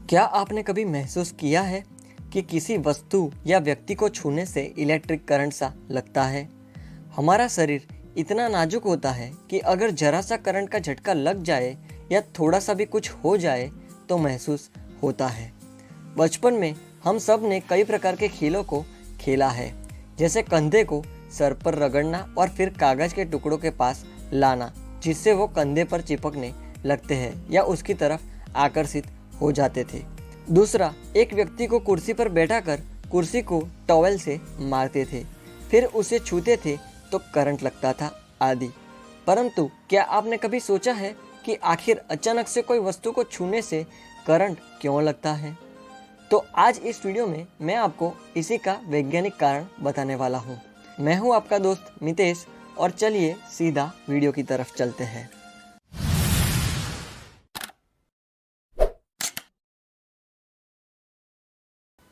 क्या आपने कभी महसूस किया है कि किसी वस्तु या व्यक्ति को छूने से इलेक्ट्रिक करंट सा लगता है? हमारा शरीर इतना नाजुक होता है कि अगर जरा सा करंट का झटका लग जाए या थोड़ा सा भी कुछ हो जाए तो महसूस होता है। बचपन में हम सब ने कई प्रकार के खेलों को खेला है, जैसे कंधे को सर पर रगड़ना और फिर कागज के टुकड़ों के पास लाना जिससे वो कंधे पर चिपकने लगते हैं या उसकी तरफ आकर्षित हो जाते थे। दूसरा, एक व्यक्ति को कुर्सी पर बैठाकर कुर्सी को टॉवेल से मारते थे, फिर उसे छूते थे तो करंट लगता था आदि। परंतु क्या आपने कभी सोचा है कि आखिर अचानक से कोई वस्तु को छूने से करंट क्यों लगता है? तो आज इस वीडियो में मैं आपको इसी का वैज्ञानिक कारण बताने वाला हूँ। मैं हूँ आपका दोस्त मितेश और चलिए सीधा वीडियो की तरफ चलते हैं।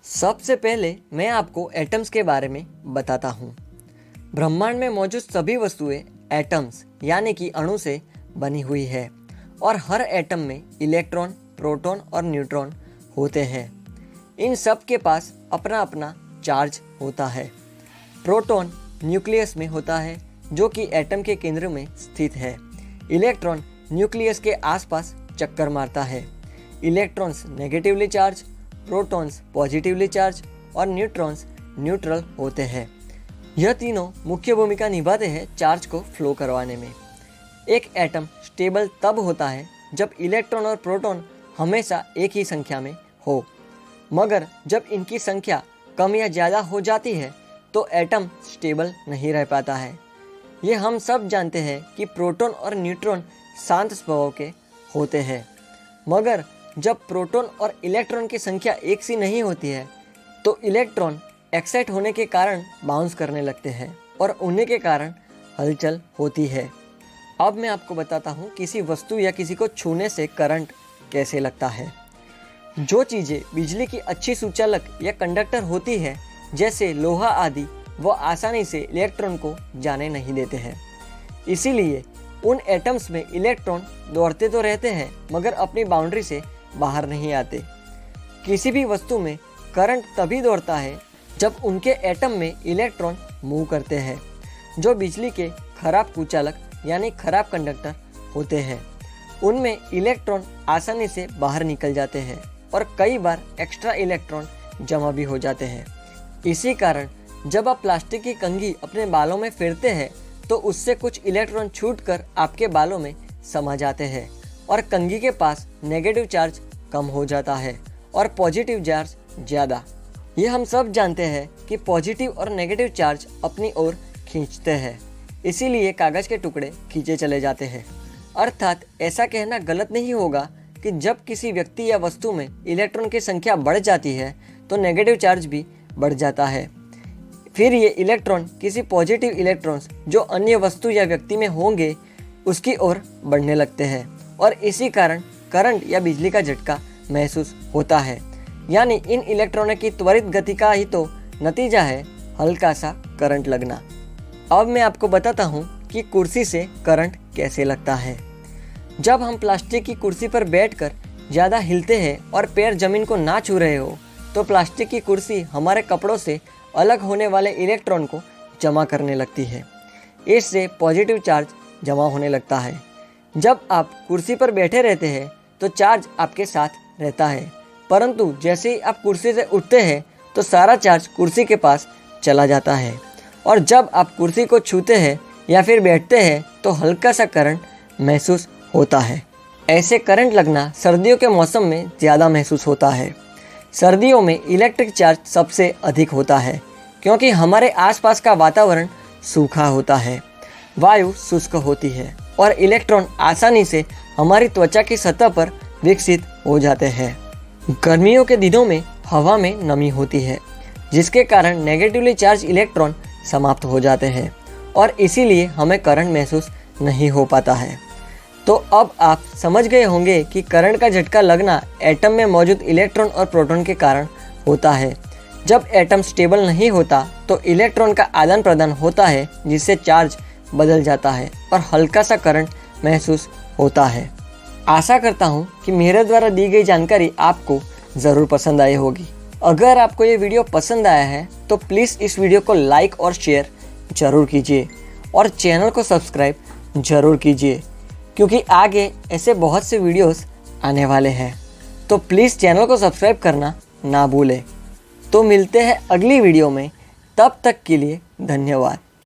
सबसे पहले मैं आपको एटम्स के बारे में बताता हूँ। ब्रह्मांड में मौजूद सभी वस्तुएं एटम्स यानी कि अणु से बनी हुई है और हर एटम में इलेक्ट्रॉन, प्रोटॉन और न्यूट्रॉन होते हैं। इन सब के पास अपना अपना चार्ज होता है। प्रोटॉन न्यूक्लियस में होता है जो कि एटम के केंद्र में स्थित है। इलेक्ट्रॉन न्यूक्लियस के आसपास चक्कर मारता है। Electrons negatively charge, protons positively charge और न्यूट्रॉन्स न्यूट्रल होते हैं। यह तीनों मुख्य भूमिका निभाते हैं चार्ज को फ्लो करवाने में। एक एटम स्टेबल तब होता है जब इलेक्ट्रॉन और प्रोटॉन हमेशा एक ही संख्या में हो, मगर जब इनकी संख्या कम या ज़्यादा हो जाती है तो एटम स्टेबल नहीं रह पाता है। ये हम सब जानते हैं कि प्रोटॉन और न्यूट्रॉन शांत स्वभाव के होते हैं, मगर जब प्रोटॉन और इलेक्ट्रॉन की संख्या एक सी नहीं होती है तो इलेक्ट्रॉन एक्साइट होने के कारण बाउंस करने लगते हैं और उन्हीं के कारण हलचल होती है। अब मैं आपको बताता हूँ किसी वस्तु या किसी को छूने से करंट कैसे लगता है। जो चीज़ें बिजली की अच्छी सुचालक या कंडक्टर होती है, जैसे लोहा आदि, वो आसानी से इलेक्ट्रॉन को जाने नहीं देते हैं। इसीलिए उन एटम्स में इलेक्ट्रॉन दौड़ते तो रहते हैं मगर अपनी बाउंड्री से बाहर नहीं आते। किसी भी वस्तु में करंट तभी दौड़ता है जब उनके एटम में इलेक्ट्रॉन मूव करते हैं, जो बिजली के खराब कुचालक यानी खराब कंडक्टर होते हैं। उनमें इलेक्ट्रॉन आसानी से बाहर निकल जाते हैं और कई बार एक्स्ट्रा इलेक्ट्रॉन जमा भी हो जाते हैं। इसी कारण जब आप प्लास्टिक की कंघी अपने बालों में फेरते हैं तो उससे कुछ इलेक्ट्रॉन छूटकर आपके बालों में समा जाते हैं और कंघी के पास नेगेटिव चार्ज कम हो जाता है और पॉजिटिव चार्ज ज़्यादा। ये हम सब जानते हैं कि पॉजिटिव और नेगेटिव चार्ज अपनी ओर खींचते हैं, इसीलिए कागज़ के टुकड़े खींचे चले जाते हैं। अर्थात ऐसा कहना गलत नहीं होगा कि जब किसी व्यक्ति या वस्तु में इलेक्ट्रॉन की संख्या बढ़ जाती है तो नेगेटिव चार्ज भी बढ़ जाता है। फिर ये इलेक्ट्रॉन किसी पॉजिटिव इलेक्ट्रॉन्स जो अन्य वस्तु या व्यक्ति में होंगे उसकी ओर बढ़ने लगते हैं और इसी कारण करंट या बिजली का झटका महसूस होता है। यानी इन इलेक्ट्रॉनों की त्वरित गति का ही तो नतीजा है हल्का सा करंट लगना। अब मैं आपको बताता हूँ कि कुर्सी से करंट कैसे लगता है। जब हम प्लास्टिक की कुर्सी पर बैठकर ज़्यादा हिलते हैं और पैर जमीन को ना छू रहे हो तो प्लास्टिक की कुर्सी हमारे कपड़ों से अलग होने वाले इलेक्ट्रॉन को जमा करने लगती है। इससे पॉजिटिव चार्ज जमा होने लगता है। जब आप कुर्सी पर बैठे रहते हैं तो चार्ज आपके साथ रहता है, परंतु जैसे ही आप कुर्सी से उठते हैं तो सारा चार्ज कुर्सी के पास चला जाता है और जब आप कुर्सी को छूते हैं या फिर बैठते हैं तो हल्का सा करंट महसूस होता है। ऐसे करंट लगना सर्दियों के मौसम में ज़्यादा महसूस होता है। सर्दियों में इलेक्ट्रिक चार्ज सबसे अधिक होता है क्योंकि हमारे आसपास का वातावरण सूखा होता है, वायु शुष्क होती है और इलेक्ट्रॉन आसानी से हमारी त्वचा की सतह पर विकसित हो जाते हैं। गर्मियों के दिनों में हवा में नमी होती है जिसके कारण नेगेटिवली चार्ज इलेक्ट्रॉन समाप्त हो जाते हैं और इसीलिए हमें करंट महसूस नहीं हो पाता है। तो अब आप समझ गए होंगे कि करंट का झटका लगना एटम में मौजूद इलेक्ट्रॉन और प्रोटॉन के कारण होता है। जब एटम स्टेबल नहीं होता तो इलेक्ट्रॉन का आदान प्रदान होता है जिससे चार्ज बदल जाता है और हल्का सा करंट महसूस होता है। आशा करता हूँ कि मेरे द्वारा दी गई जानकारी आपको ज़रूर पसंद आई होगी। अगर आपको ये वीडियो पसंद आया है तो प्लीज़ इस वीडियो को लाइक और शेयर ज़रूर कीजिए और चैनल को सब्सक्राइब ज़रूर कीजिए, क्योंकि आगे ऐसे बहुत से वीडियोस आने वाले हैं। तो प्लीज़ चैनल को सब्सक्राइब करना ना भूलें। तो मिलते हैं अगली वीडियो में, तब तक के लिए धन्यवाद।